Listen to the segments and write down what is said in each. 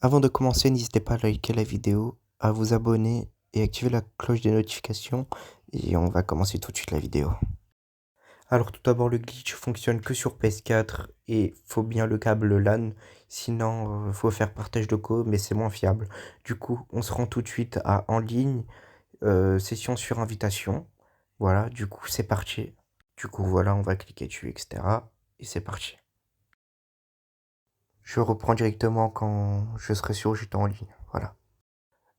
Avant de commencer, n'hésitez pas à liker la vidéo, à vous abonner et activer la cloche des notifications et on va commencer tout de suite la vidéo. Alors tout d'abord, le glitch fonctionne que sur PS4 et faut bien le câble LAN, sinon faut faire partage de code mais c'est moins fiable. Du coup, on se rend tout de suite à en ligne, session sur invitation. Voilà, du coup c'est parti. Du coup voilà, on va cliquer dessus, etc. Et c'est parti. Je reprends directement quand je serai sûr que j'étais en ligne. Voilà.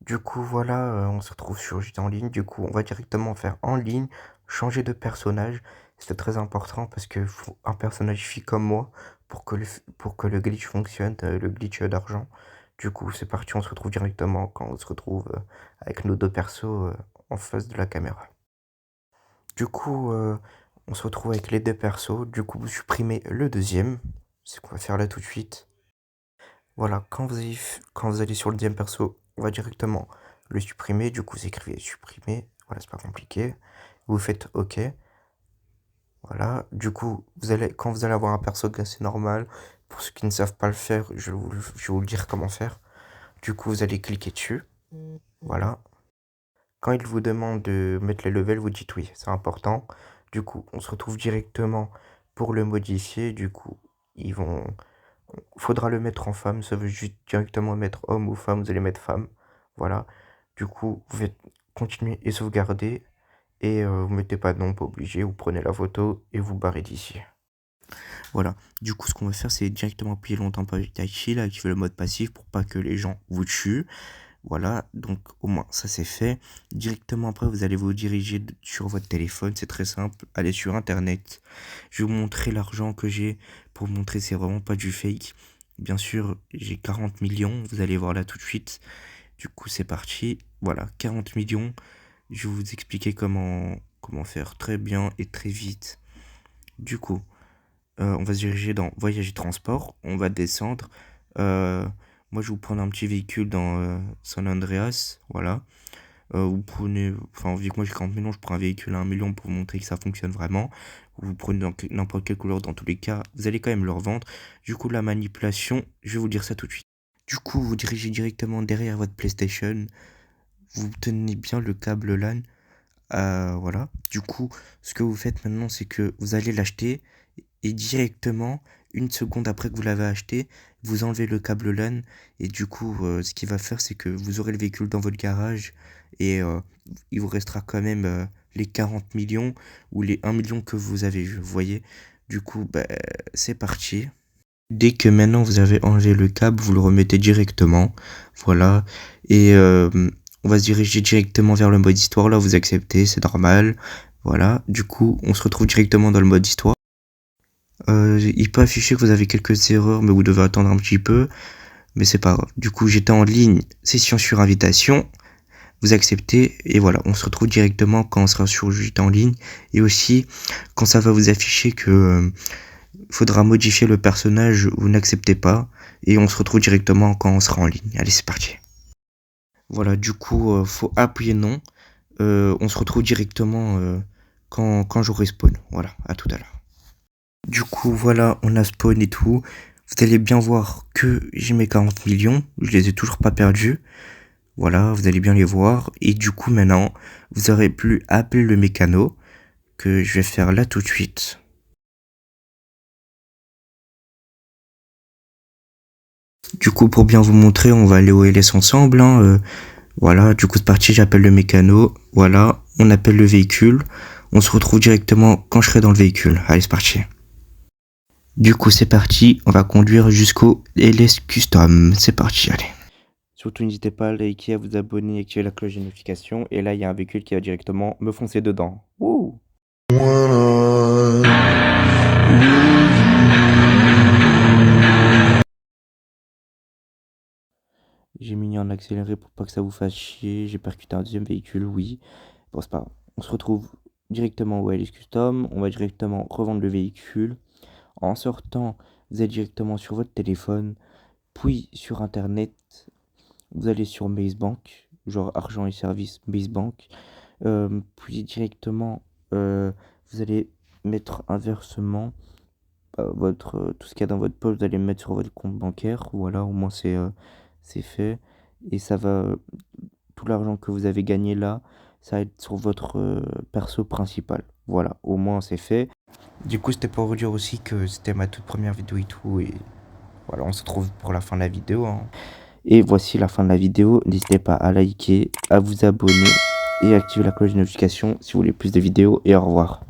Du coup, voilà, on se retrouve sur J'étais en ligne. Du coup, on va directement faire en ligne, changer de personnage. C'est très important parce que faut un personnage fille comme moi pour que le glitch fonctionne, le glitch d'argent. Du coup, c'est parti, on se retrouve directement quand on se retrouve avec nos deux persos en face de la caméra. Du coup, on se retrouve avec les deux persos. Du coup, vous supprimez le deuxième. C'est ce qu'on va faire là tout de suite. Voilà, quand vous allez sur le deuxième perso, on va directement le supprimer. Du coup, vous écrivez supprimer. Voilà, c'est pas compliqué. Vous faites OK. Voilà. Du coup, quand vous allez avoir un perso assez normal, pour ceux qui ne savent pas le faire, je vais vous le dire comment faire. Du coup, vous allez cliquer dessus. Voilà. Quand il vous demande de mettre les levels, vous dites oui, c'est important. Du coup, on se retrouve directement pour le modifier. Du coup, faudra le mettre en femme, ça veut juste directement mettre homme ou femme, vous allez mettre femme. Voilà. Du coup, vous faites continuer et sauvegarder. Et vous mettez pas de nom, pas obligé, vous prenez la photo et vous barrez d'ici. Voilà. Du coup, ce qu'on va faire, c'est directement appuyer longtemps sur Taichi, là, activer le mode passif pour pas que les gens vous tuent. Voilà, donc au moins ça c'est fait. Directement après, vous allez vous diriger sur votre téléphone, c'est très simple. Allez sur internet. Je vais vous montrer l'argent que j'ai pour vous montrer, c'est vraiment pas du fake. Bien sûr, j'ai 40 millions, vous allez voir là tout de suite. Du coup, c'est parti. Voilà, 40 millions. Je vais vous expliquer comment faire très bien et très vite. Du coup, on va se diriger dans voyage et transport. On va descendre. Moi, je vais vous prendre un petit véhicule dans San Andreas. Voilà. Vous prenez, enfin, vu que moi j'ai 40 millions, je prends un véhicule à 1 million pour vous montrer que ça fonctionne vraiment. Vous prenez n'importe quelle couleur, dans tous les cas, vous allez quand même le revendre. Du coup, la manipulation, je vais vous dire ça tout de suite. Du coup, vous dirigez directement derrière votre PlayStation. Vous tenez bien le câble LAN. Voilà. Du coup, ce que vous faites maintenant, c'est que vous allez l'acheter et directement, une seconde après que vous l'avez acheté, vous enlevez le câble LAN et du coup, ce qu'il va faire, c'est que vous aurez le véhicule dans votre garage et il vous restera quand même les 40 millions ou les 1 million que vous avez vu, vous voyez. Du coup, bah, c'est parti. Dès que maintenant vous avez enlevé le câble, vous le remettez directement, voilà, et on va se diriger directement vers le mode histoire, là vous acceptez, c'est normal, voilà, du coup on se retrouve directement dans le mode histoire. Il peut afficher que vous avez quelques erreurs, mais vous devez attendre un petit peu, mais c'est pas grave. Du coup j'étais en ligne, session sur invitation, vous acceptez, et voilà, on se retrouve directement quand on sera sur j'étais en ligne, et aussi quand ça va vous afficher que faudra modifier le personnage ou n'acceptez pas. Et on se retrouve directement quand on sera en ligne. Allez, c'est parti. Voilà, du coup, faut appuyer non. On se retrouve directement quand j'aurai spawn. Voilà, à tout à l'heure. Du coup, voilà, on a spawn et tout. Vous allez bien voir que j'ai mes 40 millions. Je les ai toujours pas perdus. Voilà, vous allez bien les voir. Et du coup, maintenant, vous aurez plus à appeler le mécano que je vais faire là tout de suite. Du coup, pour bien vous montrer, on va aller au LS ensemble. Hein, voilà, du coup c'est parti, j'appelle le mécano. Voilà, on appelle le véhicule. On se retrouve directement quand je serai dans le véhicule. Allez, c'est parti. Du coup, c'est parti. On va conduire jusqu'au LS Custom. C'est parti, allez. Surtout, n'hésitez pas à liker, à vous abonner, à activer la cloche de notification. Et là, il y a un véhicule qui va directement me foncer dedans. Wouh! J'ai mis en accéléré pour pas que ça vous fasse chier. J'ai percuté un deuxième véhicule, oui. Bon, c'est pas grave. On se retrouve directement au LS Custom. On va directement revendre le véhicule. En sortant, vous êtes directement sur votre téléphone, puis sur internet, vous allez sur Bank, genre argent et services Bank, puis directement, vous allez mettre un versement, tout ce qu'il y a dans votre poche, vous allez le mettre sur votre compte bancaire, voilà, au moins c'est fait. Et ça va, tout l'argent que vous avez gagné là, ça va être sur votre perso principal. Voilà, au moins c'est fait. Du coup, c'était pour vous dire aussi que c'était ma toute première vidéo et tout. Et voilà, on se retrouve pour la fin de la vidéo, hein. Et voici la fin de la vidéo. N'hésitez pas à liker, à vous abonner et activer la cloche de notification si vous voulez plus de vidéos. Et au revoir.